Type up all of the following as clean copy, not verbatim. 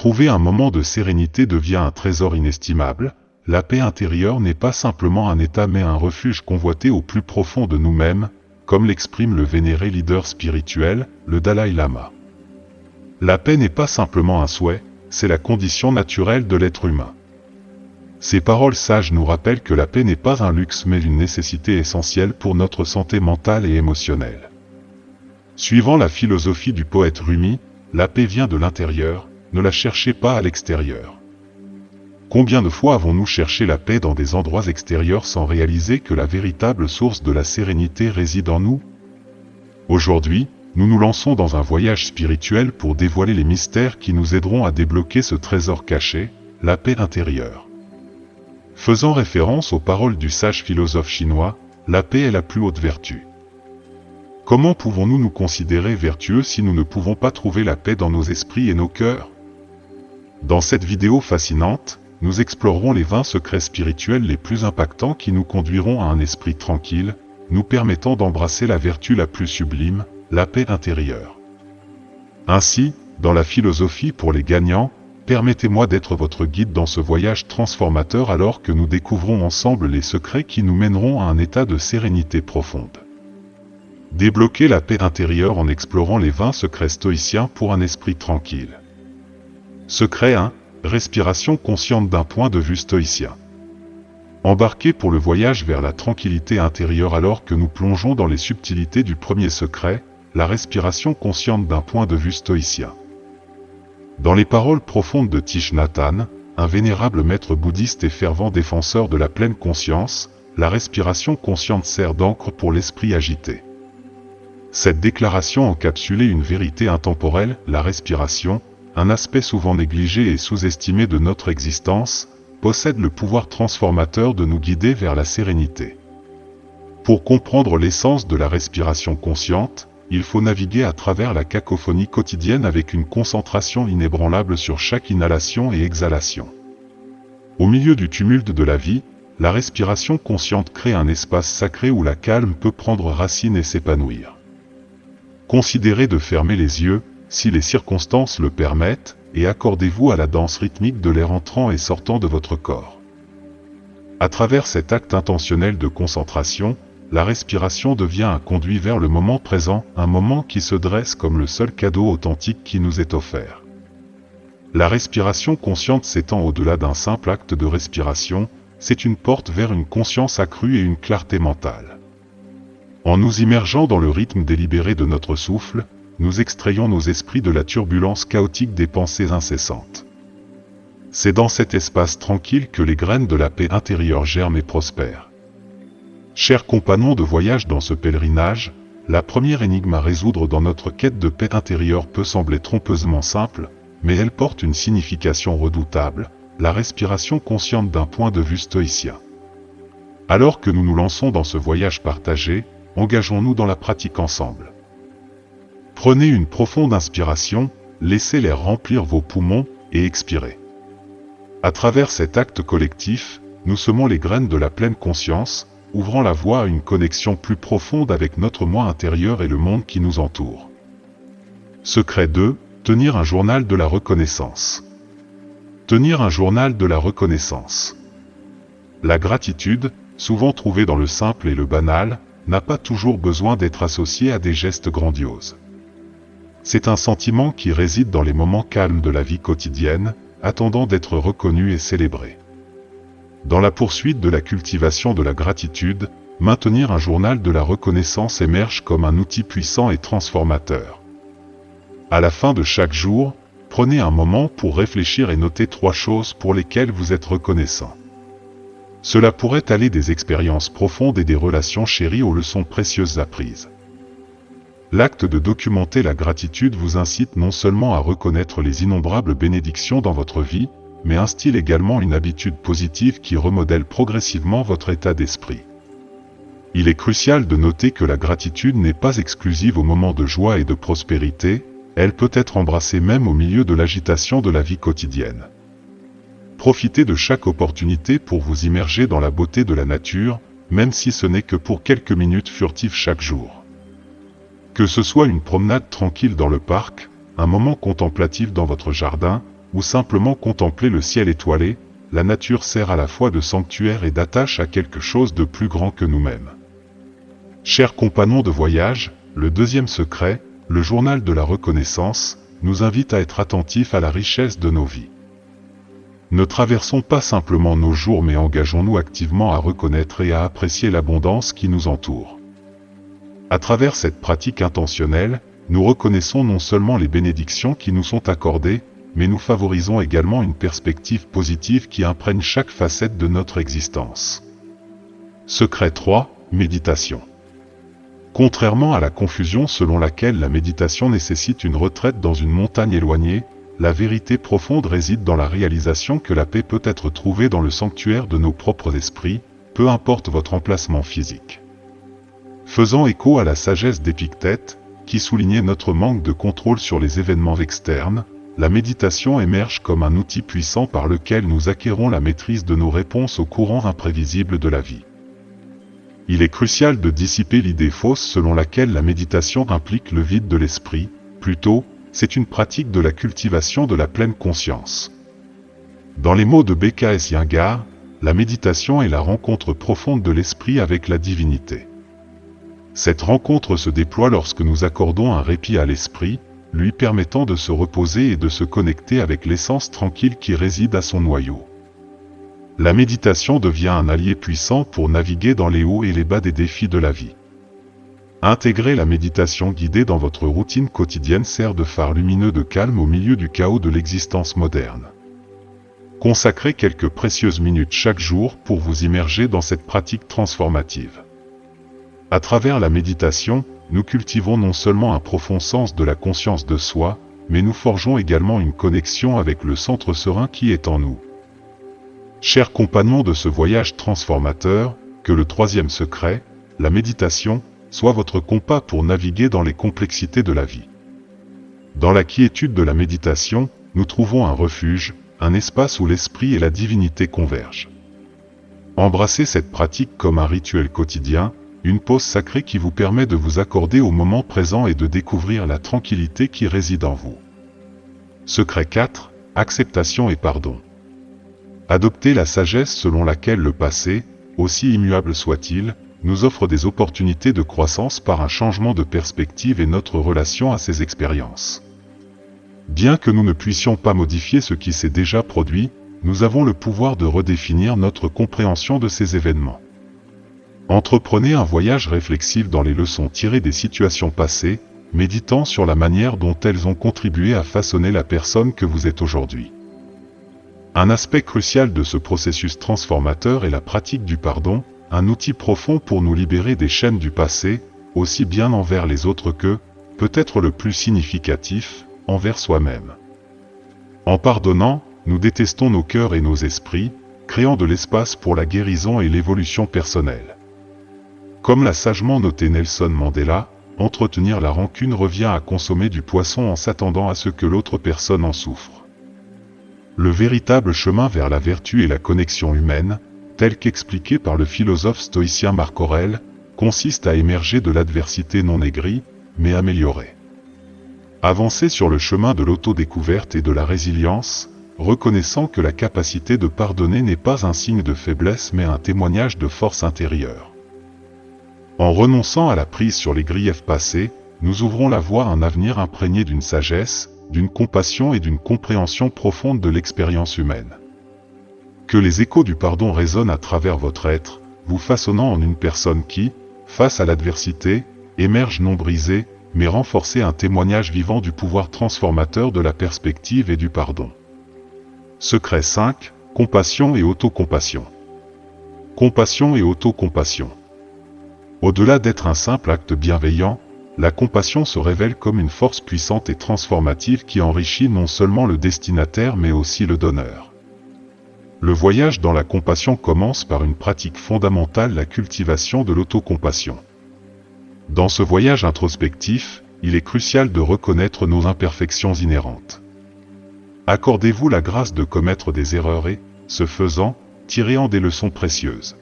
Trouver un moment de sérénité devient un trésor inestimable. La paix intérieure n'est pas simplement un état mais un refuge convoité au plus profond de nous-mêmes, comme l'exprime le vénéré leader spirituel, le Dalai Lama. La paix n'est pas simplement un souhait, c'est la condition naturelle de l'être humain. Ces paroles sages nous rappellent que la paix n'est pas un luxe mais une nécessité essentielle pour notre santé mentale et émotionnelle. Suivant la philosophie du poète Rumi, la paix vient de l'intérieur, ne la cherchez pas à l'extérieur. Combien de fois avons-nous cherché la paix dans des endroits extérieurs sans réaliser que la véritable source de la sérénité réside en nous? Aujourd'hui, nous nous lançons dans un voyage spirituel pour dévoiler les mystères qui nous aideront à débloquer ce trésor caché, la paix intérieure. Faisant référence aux paroles du sage philosophe chinois, la paix est la plus haute vertu. Comment pouvons-nous nous considérer vertueux si nous ne pouvons pas trouver la paix dans nos esprits et nos cœurs? Dans cette vidéo fascinante, nous explorerons les 20 secrets spirituels les plus impactants qui nous conduiront à un esprit tranquille, nous permettant d'embrasser la vertu la plus sublime, la paix intérieure. Ainsi, dans la philosophie pour les gagnants, permettez-moi d'être votre guide dans ce voyage transformateur alors que nous découvrons ensemble les secrets qui nous mèneront à un état de sérénité profonde. Débloquez la paix intérieure en explorant les 20 secrets stoïciens pour un esprit tranquille. Secret 1. Respiration consciente d'un point de vue stoïcien. Embarquez pour le voyage vers la tranquillité intérieure alors que nous plongeons dans les subtilités du premier secret, la respiration consciente d'un point de vue stoïcien. Dans les paroles profondes de Thich Nhat Hanh, un vénérable maître bouddhiste et fervent défenseur de la pleine conscience, la respiration consciente sert d'encre pour l'esprit agité. Cette déclaration encapsulait une vérité intemporelle, la respiration, un aspect souvent négligé et sous-estimé de notre existence, possède le pouvoir transformateur de nous guider vers la sérénité. Pour comprendre l'essence de la respiration consciente, il faut naviguer à travers la cacophonie quotidienne avec une concentration inébranlable sur chaque inhalation et exhalation. Au milieu du tumulte de la vie, la respiration consciente crée un espace sacré où la calme peut prendre racine et s'épanouir. Considérez de fermer les yeux, si les circonstances le permettent, et accordez-vous à la danse rythmique de l'air entrant et sortant de votre corps. À travers cet acte intentionnel de concentration, la respiration devient un conduit vers le moment présent, un moment qui se dresse comme le seul cadeau authentique qui nous est offert. La respiration consciente s'étend au-delà d'un simple acte de respiration, c'est une porte vers une conscience accrue et une clarté mentale. En nous immergeant dans le rythme délibéré de notre souffle, nous extrayons nos esprits de la turbulence chaotique des pensées incessantes. C'est dans cet espace tranquille que les graines de la paix intérieure germent et prospèrent. Chers compagnons de voyage dans ce pèlerinage, la première énigme à résoudre dans notre quête de paix intérieure peut sembler trompeusement simple, mais elle porte une signification redoutable, la respiration consciente d'un point de vue stoïcien. Alors que nous nous lançons dans ce voyage partagé, engageons-nous dans la pratique ensemble. Prenez une profonde inspiration, laissez l'air remplir vos poumons, et expirez. À travers cet acte collectif, nous semons les graines de la pleine conscience, ouvrant la voie à une connexion plus profonde avec notre moi intérieur et le monde qui nous entoure. Secret 2. Tenir un journal de la reconnaissance. Tenir un journal de la reconnaissance. La gratitude, souvent trouvée dans le simple et le banal, n'a pas toujours besoin d'être associée à des gestes grandioses. C'est un sentiment qui réside dans les moments calmes de la vie quotidienne, attendant d'être reconnu et célébré. Dans la poursuite de la cultivation de la gratitude, maintenir un journal de la reconnaissance émerge comme un outil puissant et transformateur. À la fin de chaque jour, prenez un moment pour réfléchir et noter 3 choses pour lesquelles vous êtes reconnaissant. Cela pourrait aller des expériences profondes et des relations chéries aux leçons précieuses apprises. L'acte de documenter la gratitude vous incite non seulement à reconnaître les innombrables bénédictions dans votre vie, mais instille également une habitude positive qui remodèle progressivement votre état d'esprit. Il est crucial de noter que la gratitude n'est pas exclusive aux moments de joie et de prospérité, elle peut être embrassée même au milieu de l'agitation de la vie quotidienne. Profitez de chaque opportunité pour vous immerger dans la beauté de la nature, même si ce n'est que pour quelques minutes furtives chaque jour. Que ce soit une promenade tranquille dans le parc, un moment contemplatif dans votre jardin, ou simplement contempler le ciel étoilé, la nature sert à la fois de sanctuaire et d'attache à quelque chose de plus grand que nous-mêmes. Chers compagnons de voyage, le deuxième secret, le journal de la reconnaissance, nous invite à être attentifs à la richesse de nos vies. Ne traversons pas simplement nos jours mais engageons-nous activement à reconnaître et à apprécier l'abondance qui nous entoure. À travers cette pratique intentionnelle, nous reconnaissons non seulement les bénédictions qui nous sont accordées, mais nous favorisons également une perspective positive qui imprègne chaque facette de notre existence. Secret 3, méditation. Contrairement à la confusion selon laquelle la méditation nécessite une retraite dans une montagne éloignée, la vérité profonde réside dans la réalisation que la paix peut être trouvée dans le sanctuaire de nos propres esprits, peu importe votre emplacement physique. Faisant écho à la sagesse d'Épictète, qui soulignait notre manque de contrôle sur les événements externes, la méditation émerge comme un outil puissant par lequel nous acquérons la maîtrise de nos réponses aux courants imprévisibles de la vie. Il est crucial de dissiper l'idée fausse selon laquelle la méditation implique le vide de l'esprit, plutôt, c'est une pratique de la cultivation de la pleine conscience. Dans les mots de B.K.S. Iyengar, la méditation est la rencontre profonde de l'esprit avec la divinité. Cette rencontre se déploie lorsque nous accordons un répit à l'esprit, lui permettant de se reposer et de se connecter avec l'essence tranquille qui réside à son noyau. La méditation devient un allié puissant pour naviguer dans les hauts et les bas des défis de la vie. Intégrer la méditation guidée dans votre routine quotidienne sert de phare lumineux de calme au milieu du chaos de l'existence moderne. Consacrez quelques précieuses minutes chaque jour pour vous immerger dans cette pratique transformative. À travers la méditation, nous cultivons non seulement un profond sens de la conscience de soi, mais nous forgeons également une connexion avec le centre serein qui est en nous. Chers compagnons de ce voyage transformateur, que le troisième secret, la méditation, soit votre compas pour naviguer dans les complexités de la vie. Dans la quiétude de la méditation, nous trouvons un refuge, un espace où l'esprit et la divinité convergent. Embrassez cette pratique comme un rituel quotidien, une pause sacrée qui vous permet de vous accorder au moment présent et de découvrir la tranquillité qui réside en vous. Secret 4, acceptation et pardon. Adoptez la sagesse selon laquelle le passé, aussi immuable soit-il, nous offre des opportunités de croissance par un changement de perspective et notre relation à ces expériences. Bien que nous ne puissions pas modifier ce qui s'est déjà produit, nous avons le pouvoir de redéfinir notre compréhension de ces événements. Entreprenez un voyage réflexif dans les leçons tirées des situations passées, méditant sur la manière dont elles ont contribué à façonner la personne que vous êtes aujourd'hui. Un aspect crucial de ce processus transformateur est la pratique du pardon, un outil profond pour nous libérer des chaînes du passé, aussi bien envers les autres que, peut-être le plus significatif, envers soi-même. En pardonnant, nous détestons nos cœurs et nos esprits, créant de l'espace pour la guérison et l'évolution personnelle. Comme l'a sagement noté Nelson Mandela, entretenir la rancune revient à consommer du poisson en s'attendant à ce que l'autre personne en souffre. Le véritable chemin vers la vertu et la connexion humaine, tel qu'expliqué par le philosophe stoïcien Marc Aurèle, consiste à émerger de l'adversité non aigrie, mais améliorée. Avancer sur le chemin de l'autodécouverte et de la résilience, reconnaissant que la capacité de pardonner n'est pas un signe de faiblesse mais un témoignage de force intérieure. En renonçant à la prise sur les griefs passés, nous ouvrons la voie à un avenir imprégné d'une sagesse, d'une compassion et d'une compréhension profonde de l'expérience humaine. Que les échos du pardon résonnent à travers votre être, vous façonnant en une personne qui, face à l'adversité, émerge non brisée, mais renforcée, un témoignage vivant du pouvoir transformateur de la perspective et du pardon. Secret 5, compassion et autocompassion. Compassion et autocompassion. Au-delà d'être un simple acte bienveillant, la compassion se révèle comme une force puissante et transformative qui enrichit non seulement le destinataire mais aussi le donneur. Le voyage dans la compassion commence par une pratique fondamentale, la cultivation de l'autocompassion. Dans ce voyage introspectif, il est crucial de reconnaître nos imperfections inhérentes. Accordez-vous la grâce de commettre des erreurs et, ce faisant, tirez en des leçons précieuses.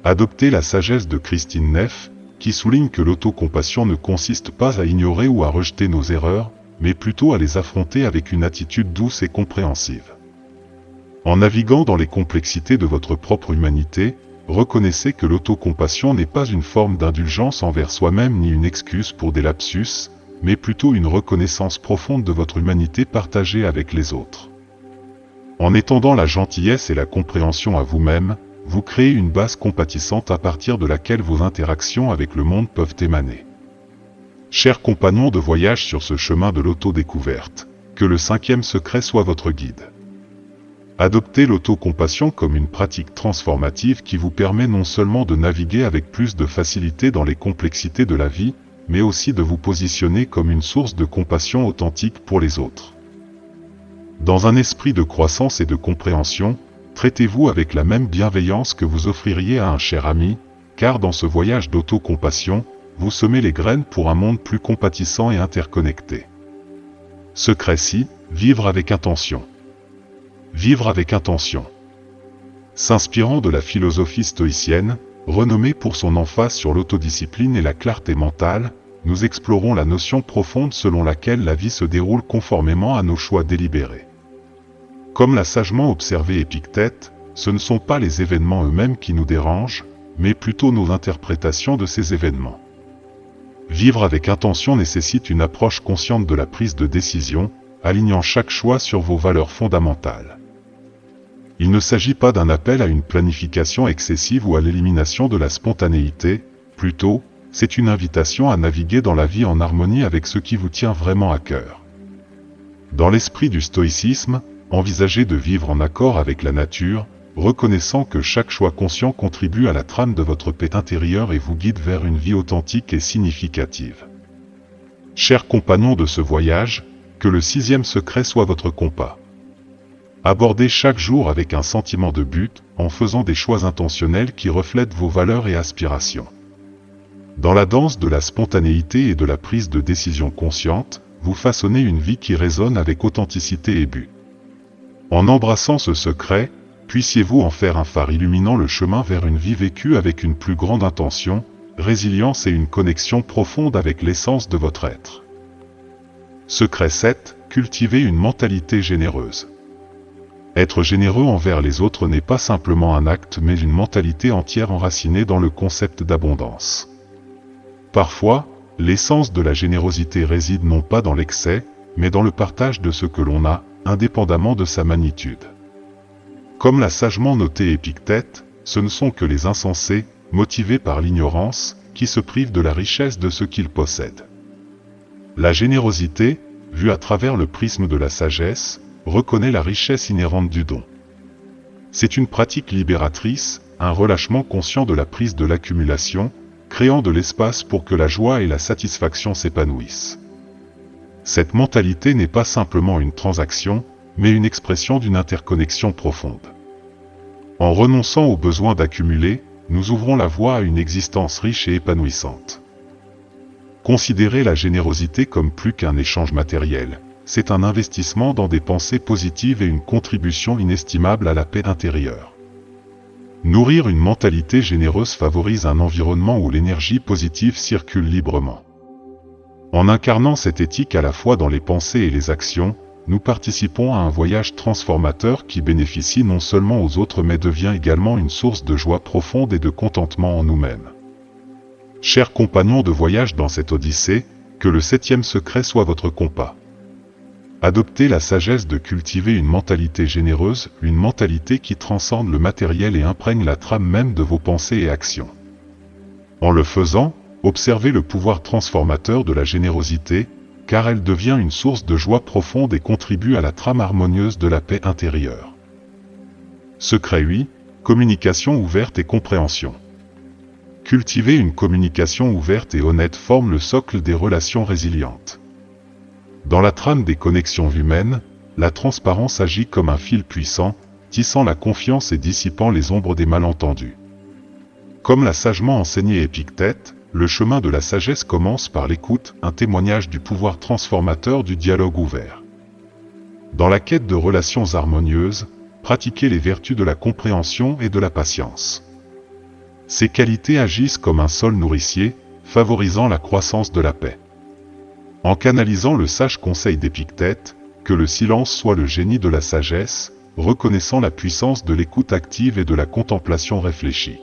Adoptez la sagesse de Christine Neff, qui souligne que l'autocompassion ne consiste pas à ignorer ou à rejeter nos erreurs, mais plutôt à les affronter avec une attitude douce et compréhensive. En naviguant dans les complexités de votre propre humanité, reconnaissez que l'autocompassion n'est pas une forme d'indulgence envers soi-même ni une excuse pour des lapsus, mais plutôt une reconnaissance profonde de votre humanité partagée avec les autres. En étendant la gentillesse et la compréhension à vous-même, vous créez une base compatissante à partir de laquelle vos interactions avec le monde peuvent émaner. Chers compagnons de voyage sur ce chemin de l'autodécouverte, que le 5e secret soit votre guide. Adoptez l'autocompassion comme une pratique transformative qui vous permet non seulement de naviguer avec plus de facilité dans les complexités de la vie, mais aussi de vous positionner comme une source de compassion authentique pour les autres. Dans un esprit de croissance et de compréhension, traitez-vous avec la même bienveillance que vous offririez à un cher ami, car dans ce voyage d'autocompassion, vous semez les graines pour un monde plus compatissant et interconnecté. Secret 6, vivre avec intention. Vivre avec intention. S'inspirant de la philosophie stoïcienne, renommée pour son emphase sur l'autodiscipline et la clarté mentale, nous explorons la notion profonde selon laquelle la vie se déroule conformément à nos choix délibérés. Comme l'a sagement observé Épictète, ce ne sont pas les événements eux-mêmes qui nous dérangent, mais plutôt nos interprétations de ces événements. Vivre avec intention nécessite une approche consciente de la prise de décision, alignant chaque choix sur vos valeurs fondamentales. Il ne s'agit pas d'un appel à une planification excessive ou à l'élimination de la spontanéité, plutôt, c'est une invitation à naviguer dans la vie en harmonie avec ce qui vous tient vraiment à cœur. Dans l'esprit du stoïcisme, envisagez de vivre en accord avec la nature, reconnaissant que chaque choix conscient contribue à la trame de votre paix intérieure et vous guide vers une vie authentique et significative. Chers compagnons de ce voyage, que le 6e secret soit votre compas. Abordez chaque jour avec un sentiment de but, en faisant des choix intentionnels qui reflètent vos valeurs et aspirations. Dans la danse de la spontanéité et de la prise de décision consciente, vous façonnez une vie qui résonne avec authenticité et but. En embrassant ce secret, puissiez-vous en faire un phare illuminant le chemin vers une vie vécue avec une plus grande intention, résilience et une connexion profonde avec l'essence de votre être. Secret 7, cultivez une mentalité généreuse. Être généreux envers les autres n'est pas simplement un acte mais une mentalité entière enracinée dans le concept d'abondance. Parfois, l'essence de la générosité réside non pas dans l'excès, mais dans le partage de ce que l'on a, indépendamment de sa magnitude. Comme l'a sagement noté Épictète, ce ne sont que les insensés, motivés par l'ignorance, qui se privent de la richesse de ce qu'ils possèdent. La générosité, vue à travers le prisme de la sagesse, reconnaît la richesse inhérente du don. C'est une pratique libératrice, un relâchement conscient de la prise de l'accumulation, créant de l'espace pour que la joie et la satisfaction s'épanouissent. Cette mentalité n'est pas simplement une transaction, mais une expression d'une interconnexion profonde. En renonçant au besoin d'accumuler, nous ouvrons la voie à une existence riche et épanouissante. Considérez la générosité comme plus qu'un échange matériel, c'est un investissement dans des pensées positives et une contribution inestimable à la paix intérieure. Nourrir une mentalité généreuse favorise un environnement où l'énergie positive circule librement. En incarnant cette éthique à la fois dans les pensées et les actions, nous participons à un voyage transformateur qui bénéficie non seulement aux autres mais devient également une source de joie profonde et de contentement en nous-mêmes. Chers compagnons de voyage dans cette odyssée, que le 7e secret soit votre compas. Adoptez la sagesse de cultiver une mentalité généreuse, une mentalité qui transcende le matériel et imprègne la trame même de vos pensées et actions. En le faisant, observez le pouvoir transformateur de la générosité, car elle devient une source de joie profonde et contribue à la trame harmonieuse de la paix intérieure. Secret 8, communication ouverte et compréhension. Cultiver une communication ouverte et honnête forme le socle des relations résilientes. Dans la trame des connexions humaines, la transparence agit comme un fil puissant, tissant la confiance et dissipant les ombres des malentendus. Comme l'a sagement enseigné Épictète, le chemin de la sagesse commence par l'écoute, un témoignage du pouvoir transformateur du dialogue ouvert. Dans la quête de relations harmonieuses, pratiquez les vertus de la compréhension et de la patience. Ces qualités agissent comme un sol nourricier, favorisant la croissance de la paix. En canalisant le sage conseil d'Épictète, que le silence soit le génie de la sagesse, reconnaissant la puissance de l'écoute active et de la contemplation réfléchie.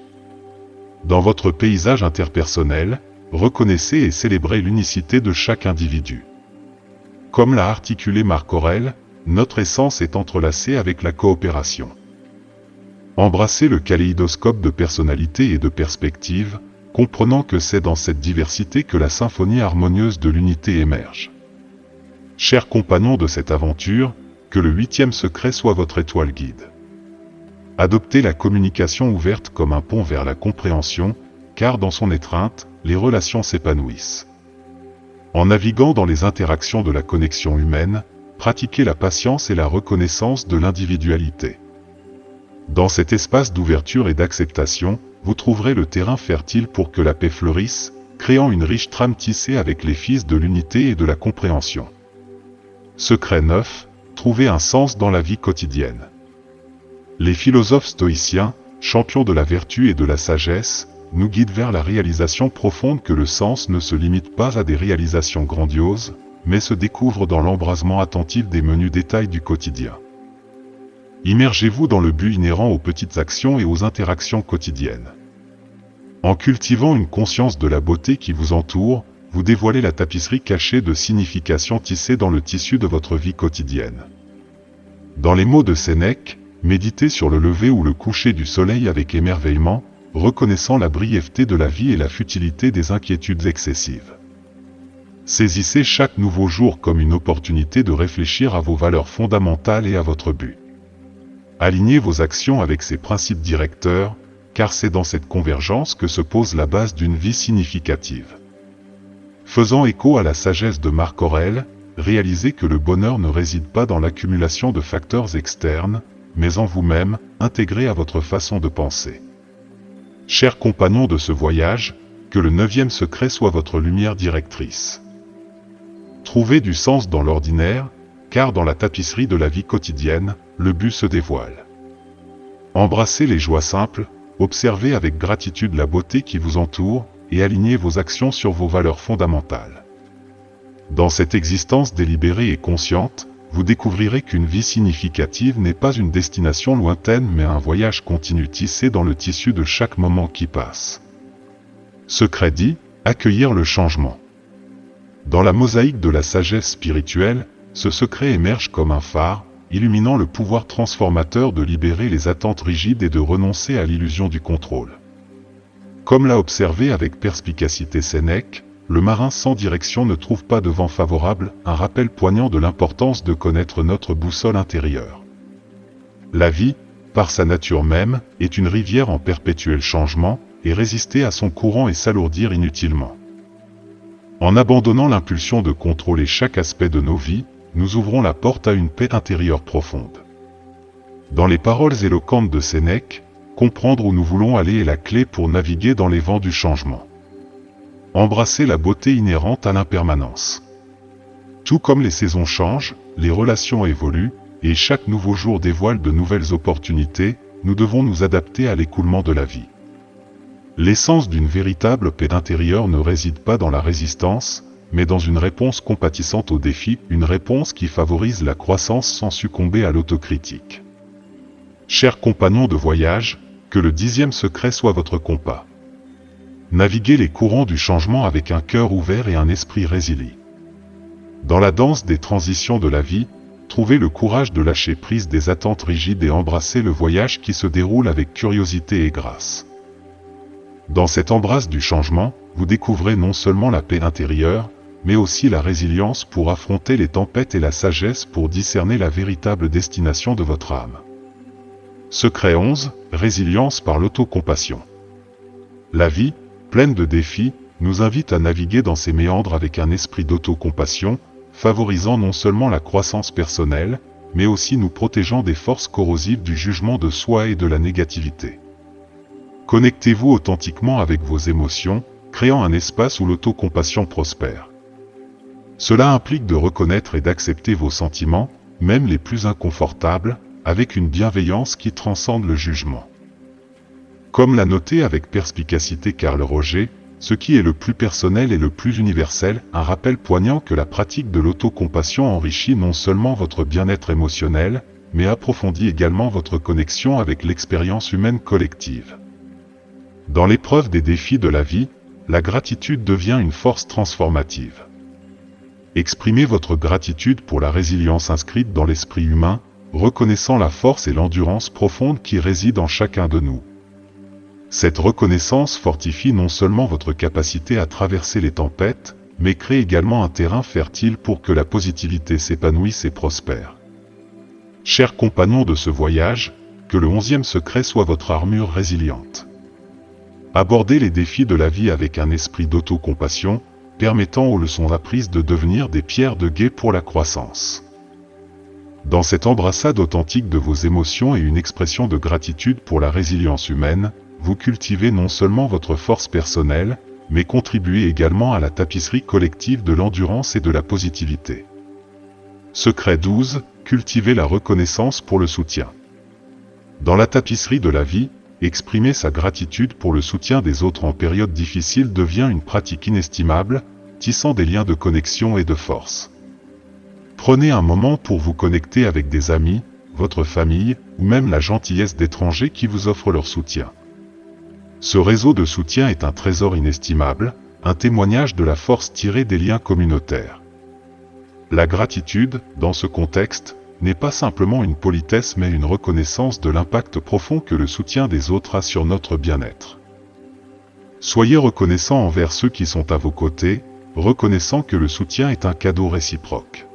Dans votre paysage interpersonnel, reconnaissez et célébrez l'unicité de chaque individu. Comme l'a articulé Marc Aurèle, notre essence est entrelacée avec la coopération. Embrassez le kaléidoscope de personnalités et de perspectives, comprenant que c'est dans cette diversité que la symphonie harmonieuse de l'unité émerge. Chers compagnons de cette aventure, que le 8e secret soit votre étoile guide. Adoptez la communication ouverte comme un pont vers la compréhension, car dans son étreinte, les relations s'épanouissent. En naviguant dans les interactions de la connexion humaine, pratiquez la patience et la reconnaissance de l'individualité. Dans cet espace d'ouverture et d'acceptation, vous trouverez le terrain fertile pour que la paix fleurisse, créant une riche trame tissée avec les fils de l'unité et de la compréhension. Secret 9, trouvez un sens dans la vie quotidienne. Les philosophes stoïciens, champions de la vertu et de la sagesse, nous guident vers la réalisation profonde que le sens ne se limite pas à des réalisations grandioses, mais se découvre dans l'embrasement attentif des menus détails du quotidien. Immergez-vous dans le but inhérent aux petites actions et aux interactions quotidiennes. En cultivant une conscience de la beauté qui vous entoure, vous dévoilez la tapisserie cachée de significations tissées dans le tissu de votre vie quotidienne. Dans les mots de Sénèque, méditez sur le lever ou le coucher du soleil avec émerveillement, reconnaissant la brièveté de la vie et la futilité des inquiétudes excessives. Saisissez chaque nouveau jour comme une opportunité de réfléchir à vos valeurs fondamentales et à votre but. Alignez vos actions avec ces principes directeurs, car c'est dans cette convergence que se pose la base d'une vie significative. Faisant écho à la sagesse de Marc Aurèle, réalisez que le bonheur ne réside pas dans l'accumulation de facteurs externes, mais en vous-même, intégrés à votre façon de penser. Chers compagnons de ce voyage, que le 9e secret soit votre lumière directrice. Trouvez du sens dans l'ordinaire, car dans la tapisserie de la vie quotidienne, le but se dévoile. Embrassez les joies simples, observez avec gratitude la beauté qui vous entoure, et alignez vos actions sur vos valeurs fondamentales. Dans cette existence délibérée et consciente, vous découvrirez qu'une vie significative n'est pas une destination lointaine mais un voyage continu tissé dans le tissu de chaque moment qui passe. Secret 10, accueillir le changement. Dans la mosaïque de la sagesse spirituelle, ce secret émerge comme un phare, illuminant le pouvoir transformateur de libérer les attentes rigides et de renoncer à l'illusion du contrôle. Comme l'a observé avec perspicacité Sénèque, le marin sans direction ne trouve pas de vent favorable, un rappel poignant de l'importance de connaître notre boussole intérieure. La vie, par sa nature même, est une rivière en perpétuel changement, et résister à son courant et s'alourdir inutilement. En abandonnant l'impulsion de contrôler chaque aspect de nos vies, nous ouvrons la porte à une paix intérieure profonde. Dans les paroles éloquentes de Sénèque, comprendre où nous voulons aller est la clé pour naviguer dans les vents du changement. Embrasser la beauté inhérente à l'impermanence. Tout comme les saisons changent, les relations évoluent, et chaque nouveau jour dévoile de nouvelles opportunités, nous devons nous adapter à l'écoulement de la vie. L'essence d'une véritable paix intérieure ne réside pas dans la résistance, mais dans une réponse compatissante aux défis, une réponse qui favorise la croissance sans succomber à l'autocritique. Chers compagnons de voyage, que le 10e secret soit votre compas. Naviguez les courants du changement avec un cœur ouvert et un esprit résilient. Dans la danse des transitions de la vie, trouvez le courage de lâcher prise des attentes rigides et embrasser le voyage qui se déroule avec curiosité et grâce. Dans cette embrasse du changement, vous découvrez non seulement la paix intérieure, mais aussi la résilience pour affronter les tempêtes et la sagesse pour discerner la véritable destination de votre âme. Secret 11, résilience par l'autocompassion. La vie, pleine de défis, nous invite à naviguer dans ces méandres avec un esprit d'autocompassion, favorisant non seulement la croissance personnelle, mais aussi nous protégeant des forces corrosives du jugement de soi et de la négativité. Connectez-vous authentiquement avec vos émotions, créant un espace où l'autocompassion prospère. Cela implique de reconnaître et d'accepter vos sentiments, même les plus inconfortables, avec une bienveillance qui transcende le jugement. Comme l'a noté avec perspicacité Carl Roger, ce qui est le plus personnel et le plus universel, un rappel poignant que la pratique de l'autocompassion enrichit non seulement votre bien-être émotionnel, mais approfondit également votre connexion avec l'expérience humaine collective. Dans l'épreuve des défis de la vie, la gratitude devient une force transformative. Exprimez votre gratitude pour la résilience inscrite dans l'esprit humain, reconnaissant la force et l'endurance profonde qui résident en chacun de nous. Cette reconnaissance fortifie non seulement votre capacité à traverser les tempêtes, mais crée également un terrain fertile pour que la positivité s'épanouisse et prospère. Chers compagnons de ce voyage, que le 11e secret soit votre armure résiliente. Abordez les défis de la vie avec un esprit d'autocompassion, permettant aux leçons apprises de devenir des pierres de guet pour la croissance. Dans cette embrassade authentique de vos émotions et une expression de gratitude pour la résilience humaine, vous cultivez non seulement votre force personnelle, mais contribuez également à la tapisserie collective de l'endurance et de la positivité. Secret 12, cultivez la reconnaissance pour le soutien. Dans la tapisserie de la vie, exprimer sa gratitude pour le soutien des autres en période difficile devient une pratique inestimable, tissant des liens de connexion et de force. Prenez un moment pour vous connecter avec des amis, votre famille, ou même la gentillesse d'étrangers qui vous offrent leur soutien. Ce réseau de soutien est un trésor inestimable, un témoignage de la force tirée des liens communautaires. La gratitude, dans ce contexte, n'est pas simplement une politesse mais une reconnaissance de l'impact profond que le soutien des autres a sur notre bien-être. Soyez reconnaissants envers ceux qui sont à vos côtés, reconnaissant que le soutien est un cadeau réciproque.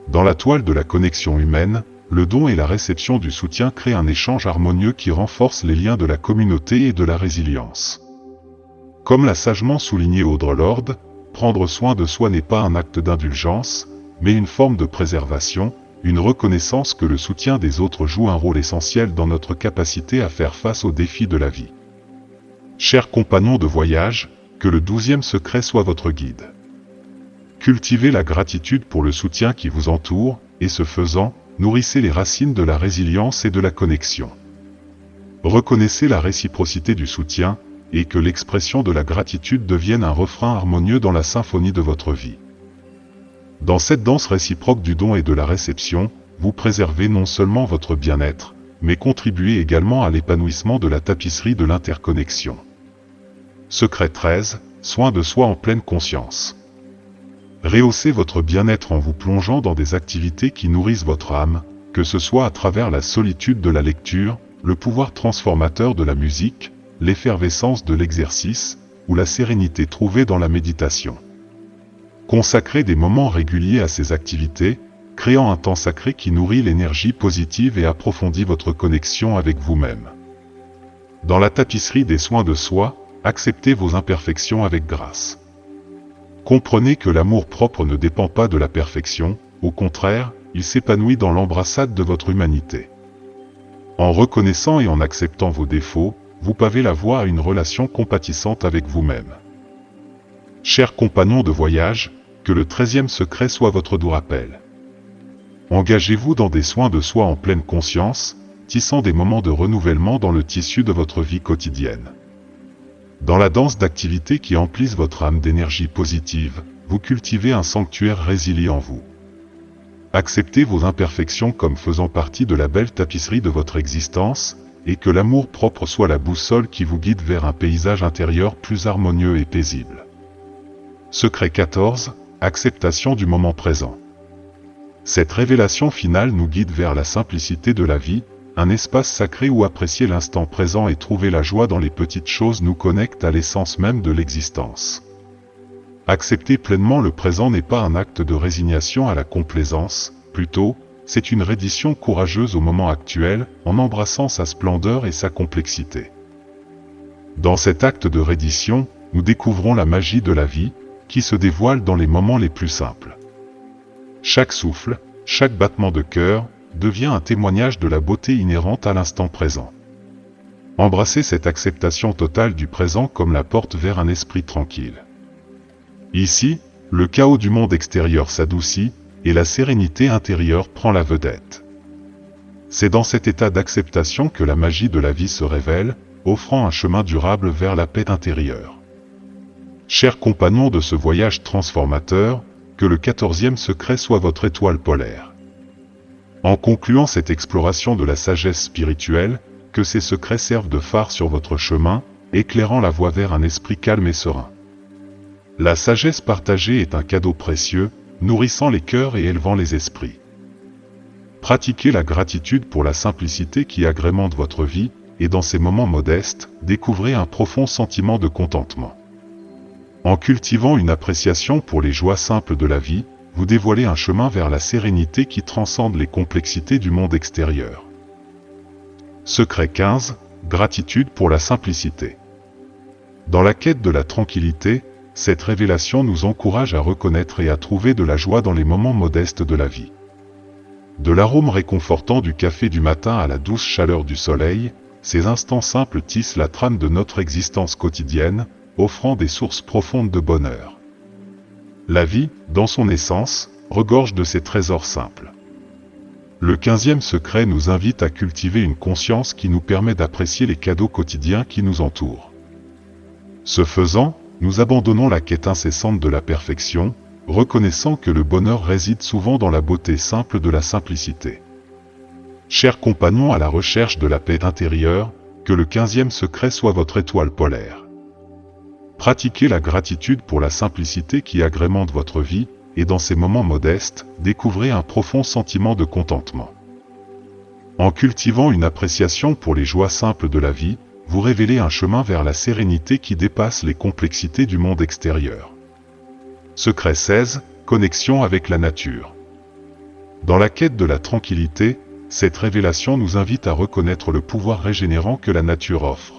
Dans la toile de la connexion humaine, le don et la réception du soutien créent un échange harmonieux qui renforce les liens de la communauté et de la résilience. Comme l'a sagement souligné Audre Lorde, prendre soin de soi n'est pas un acte d'indulgence, mais une forme de préservation, une reconnaissance que le soutien des autres joue un rôle essentiel dans notre capacité à faire face aux défis de la vie. Chers compagnons de voyage, que le 12e secret soit votre guide. Cultivez la gratitude pour le soutien qui vous entoure, et ce faisant, nourrissez les racines de la résilience et de la connexion. Reconnaissez la réciprocité du soutien, et que l'expression de la gratitude devienne un refrain harmonieux dans la symphonie de votre vie. Dans cette danse réciproque du don et de la réception, vous préservez non seulement votre bien-être, mais contribuez également à l'épanouissement de la tapisserie de l'interconnexion. Secret 13, soin de soi en pleine conscience. Rehaussez votre bien-être en vous plongeant dans des activités qui nourrissent votre âme, que ce soit à travers la solitude de la lecture, le pouvoir transformateur de la musique, l'effervescence de l'exercice, ou la sérénité trouvée dans la méditation. Consacrez des moments réguliers à ces activités, créant un temps sacré qui nourrit l'énergie positive et approfondit votre connexion avec vous-même. Dans la tapisserie des soins de soi, acceptez vos imperfections avec grâce. Comprenez que l'amour-propre ne dépend pas de la perfection, au contraire, il s'épanouit dans l'embrassade de votre humanité. En reconnaissant et en acceptant vos défauts, vous pavez la voie à une relation compatissante avec vous-même. Chers compagnons de voyage, que le 13e secret soit votre doux rappel. Engagez-vous dans des soins de soi en pleine conscience, tissant des moments de renouvellement dans le tissu de votre vie quotidienne. Dans la danse d'activités qui emplissent votre âme d'énergie positive, vous cultivez un sanctuaire résilient en vous. Acceptez vos imperfections comme faisant partie de la belle tapisserie de votre existence, et que l'amour propre soit la boussole qui vous guide vers un paysage intérieur plus harmonieux et paisible. Secret 14, acceptation du moment présent. Cette révélation finale nous guide vers la simplicité de la vie, un espace sacré où apprécier l'instant présent et trouver la joie dans les petites choses nous connecte à l'essence même de l'existence. Accepter pleinement le présent n'est pas un acte de résignation à la complaisance, plutôt, c'est une reddition courageuse au moment actuel, en embrassant sa splendeur et sa complexité. Dans cet acte de reddition, nous découvrons la magie de la vie, qui se dévoile dans les moments les plus simples. Chaque souffle, chaque battement de cœur, devient un témoignage de la beauté inhérente à l'instant présent. Embrassez cette acceptation totale du présent comme la porte vers un esprit tranquille. Ici, le chaos du monde extérieur s'adoucit, et la sérénité intérieure prend la vedette. C'est dans cet état d'acceptation que la magie de la vie se révèle, offrant un chemin durable vers la paix intérieure. Chers compagnons de ce voyage transformateur, que le 14e secret soit votre étoile polaire. En concluant cette exploration de la sagesse spirituelle, que ces secrets servent de phare sur votre chemin, éclairant la voie vers un esprit calme et serein. La sagesse partagée est un cadeau précieux, nourrissant les cœurs et élevant les esprits. Pratiquez la gratitude pour la simplicité qui agrémente votre vie, et dans ces moments modestes, découvrez un profond sentiment de contentement. En cultivant une appréciation pour les joies simples de la vie, vous dévoilez un chemin vers la sérénité qui transcende les complexités du monde extérieur. Secret 15. Gratitude pour la simplicité. Dans la quête de la tranquillité, cette révélation nous encourage à reconnaître et à trouver de la joie dans les moments modestes de la vie. De l'arôme réconfortant du café du matin à la douce chaleur du soleil, ces instants simples tissent la trame de notre existence quotidienne, offrant des sources profondes de bonheur. La vie, dans son essence, regorge de ces trésors simples. Le 15e secret nous invite à cultiver une conscience qui nous permet d'apprécier les cadeaux quotidiens qui nous entourent. Ce faisant, nous abandonnons la quête incessante de la perfection, reconnaissant que le bonheur réside souvent dans la beauté simple de la simplicité. Chers compagnons à la recherche de la paix intérieure, que le 15e secret soit votre étoile polaire. Pratiquez la gratitude pour la simplicité qui agrémente votre vie, et dans ces moments modestes, découvrez un profond sentiment de contentement. En cultivant une appréciation pour les joies simples de la vie, vous révélez un chemin vers la sérénité qui dépasse les complexités du monde extérieur. Secret 16. Connexion avec la nature. Dans la quête de la tranquillité, cette révélation nous invite à reconnaître le pouvoir régénérant que la nature offre.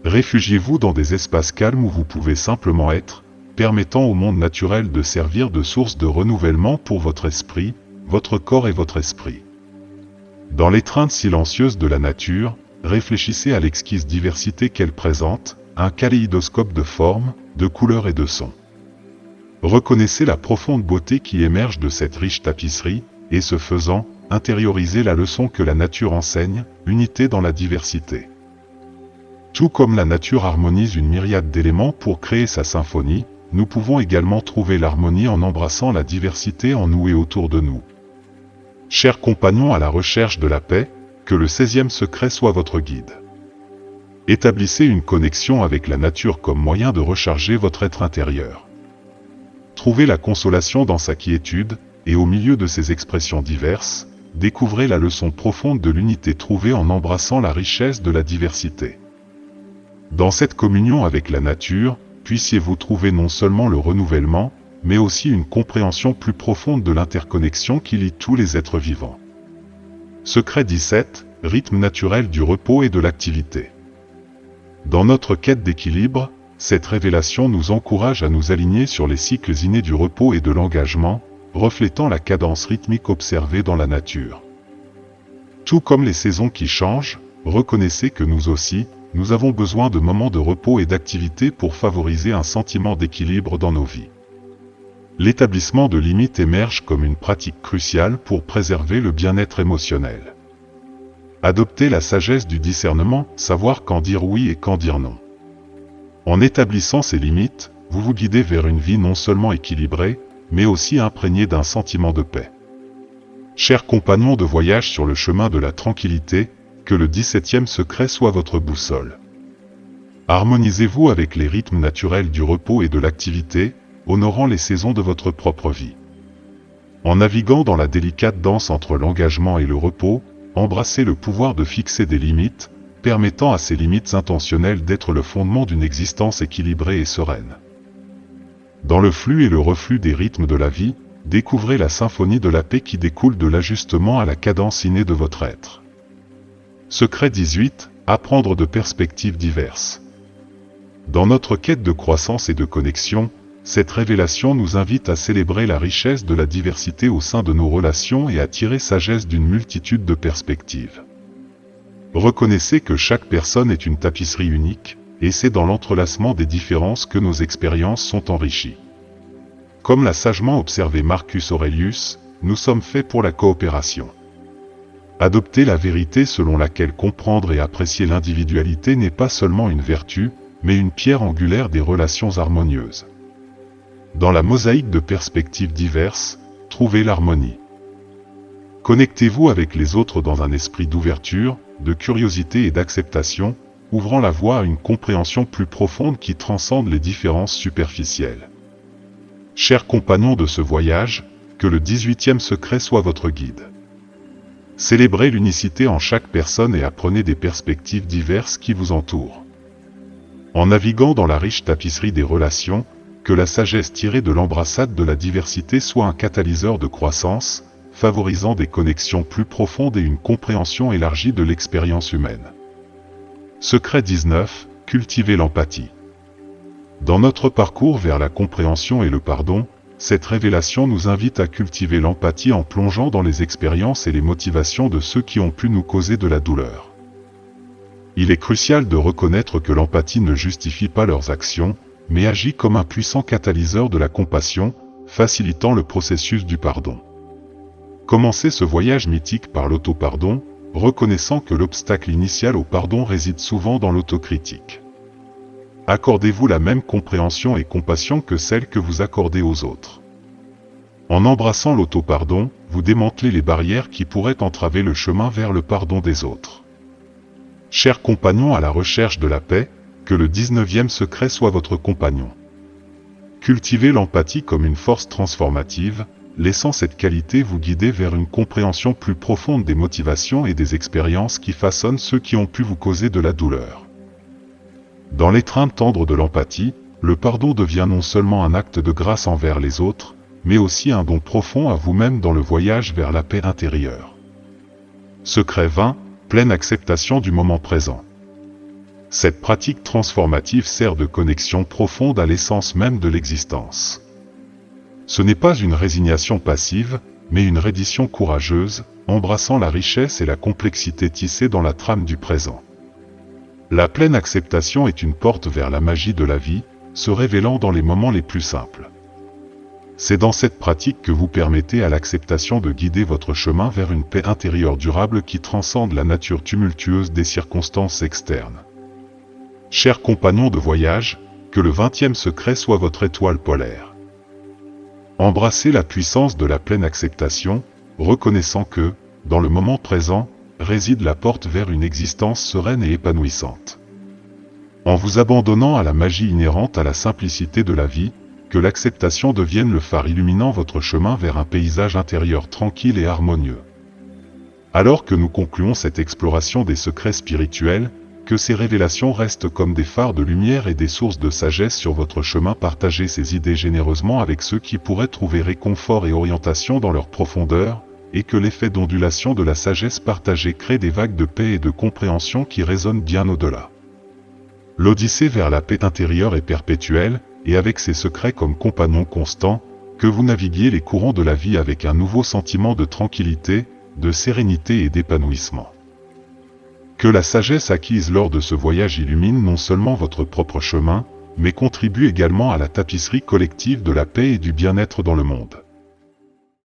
Réfugiez-vous dans des espaces calmes où vous pouvez simplement être, permettant au monde naturel de servir de source de renouvellement pour votre esprit, votre corps et votre esprit. Dans l'étreinte silencieuse de la nature, réfléchissez à l'exquise diversité qu'elle présente, un kaléidoscope de formes, de couleurs et de sons. Reconnaissez la profonde beauté qui émerge de cette riche tapisserie, et ce faisant, intériorisez la leçon que la nature enseigne, unité dans la diversité. Tout comme la nature harmonise une myriade d'éléments pour créer sa symphonie, nous pouvons également trouver l'harmonie en embrassant la diversité en nous et autour de nous. Chers compagnons à la recherche de la paix, que le 16e secret soit votre guide. Établissez une connexion avec la nature comme moyen de recharger votre être intérieur. Trouvez la consolation dans sa quiétude, et au milieu de ses expressions diverses, découvrez la leçon profonde de l'unité trouvée en embrassant la richesse de la diversité. Dans cette communion avec la nature, puissiez-vous trouver non seulement le renouvellement, mais aussi une compréhension plus profonde de l'interconnexion qui lie tous les êtres vivants. Secret 17. Rythme naturel du repos et de l'activité. Dans notre quête d'équilibre, cette révélation nous encourage à nous aligner sur les cycles innés du repos et de l'engagement, reflétant la cadence rythmique observée dans la nature. Tout comme les saisons qui changent, reconnaissez que nous aussi, nous avons besoin de moments de repos et d'activité pour favoriser un sentiment d'équilibre dans nos vies. L'établissement de limites émerge comme une pratique cruciale pour préserver le bien-être émotionnel. Adoptez la sagesse du discernement, savoir quand dire oui et quand dire non. En établissant ces limites, vous vous guidez vers une vie non seulement équilibrée, mais aussi imprégnée d'un sentiment de paix. Chers compagnons de voyage sur le chemin de la tranquillité, que le 17e secret soit votre boussole. Harmonisez-vous avec les rythmes naturels du repos et de l'activité, honorant les saisons de votre propre vie. En naviguant dans la délicate danse entre l'engagement et le repos, embrassez le pouvoir de fixer des limites, permettant à ces limites intentionnelles d'être le fondement d'une existence équilibrée et sereine. Dans le flux et le reflux des rythmes de la vie, découvrez la symphonie de la paix qui découle de l'ajustement à la cadence innée de votre être. Secret 18. Apprendre de perspectives diverses. Dans notre quête de croissance et de connexion, cette révélation nous invite à célébrer la richesse de la diversité au sein de nos relations et à tirer sagesse d'une multitude de perspectives. Reconnaissez que chaque personne est une tapisserie unique, et c'est dans l'entrelacement des différences que nos expériences sont enrichies. Comme l'a sagement observé Marcus Aurelius, nous sommes faits pour la coopération. Adopter la vérité selon laquelle comprendre et apprécier l'individualité n'est pas seulement une vertu, mais une pierre angulaire des relations harmonieuses. Dans la mosaïque de perspectives diverses, trouvez l'harmonie. Connectez-vous avec les autres dans un esprit d'ouverture, de curiosité et d'acceptation, ouvrant la voie à une compréhension plus profonde qui transcende les différences superficielles. Chers compagnons de ce voyage, que le 18e secret soit votre guide. Célébrez l'unicité en chaque personne et apprenez des perspectives diverses qui vous entourent. En naviguant dans la riche tapisserie des relations, que la sagesse tirée de l'embrassade de la diversité soit un catalyseur de croissance, favorisant des connexions plus profondes et une compréhension élargie de l'expérience humaine. Secret 19, cultiver l'empathie. Dans notre parcours vers la compréhension et le pardon, cette révélation nous invite à cultiver l'empathie en plongeant dans les expériences et les motivations de ceux qui ont pu nous causer de la douleur. Il est crucial de reconnaître que l'empathie ne justifie pas leurs actions, mais agit comme un puissant catalyseur de la compassion, facilitant le processus du pardon. Commencez ce voyage mythique par l'auto-pardon, reconnaissant que l'obstacle initial au pardon réside souvent dans l'autocritique. Accordez-vous la même compréhension et compassion que celle que vous accordez aux autres. En embrassant l'auto-pardon, vous démantelez les barrières qui pourraient entraver le chemin vers le pardon des autres. Chers compagnons à la recherche de la paix, que le 19e secret soit votre compagnon. Cultivez l'empathie comme une force transformative, laissant cette qualité vous guider vers une compréhension plus profonde des motivations et des expériences qui façonnent ceux qui ont pu vous causer de la douleur. Dans l'étreinte tendre de l'empathie, le pardon devient non seulement un acte de grâce envers les autres, mais aussi un don profond à vous-même dans le voyage vers la paix intérieure. Secret 20, pleine acceptation du moment présent. Cette pratique transformative sert de connexion profonde à l'essence même de l'existence. Ce n'est pas une résignation passive, mais une reddition courageuse, embrassant la richesse et la complexité tissées dans la trame du présent. La pleine acceptation est une porte vers la magie de la vie, se révélant dans les moments les plus simples. C'est dans cette pratique que vous permettez à l'acceptation de guider votre chemin vers une paix intérieure durable qui transcende la nature tumultueuse des circonstances externes. Chers compagnons de voyage, que le 20e secret soit votre étoile polaire. Embrassez la puissance de la pleine acceptation, reconnaissant que, dans le moment présent, réside la porte vers une existence sereine et épanouissante. En vous abandonnant à la magie inhérente à la simplicité de la vie, que l'acceptation devienne le phare illuminant votre chemin vers un paysage intérieur tranquille et harmonieux. Alors que nous concluons cette exploration des secrets spirituels, que ces révélations restent comme des phares de lumière et des sources de sagesse sur votre chemin. Partagez ces idées généreusement avec ceux qui pourraient trouver réconfort et orientation dans leur profondeur, et que l'effet d'ondulation de la sagesse partagée crée des vagues de paix et de compréhension qui résonnent bien au-delà. L'odyssée vers la paix intérieure est perpétuelle, et avec ses secrets comme compagnons constants, que vous naviguiez les courants de la vie avec un nouveau sentiment de tranquillité, de sérénité et d'épanouissement. Que la sagesse acquise lors de ce voyage illumine non seulement votre propre chemin, mais contribue également à la tapisserie collective de la paix et du bien-être dans le monde.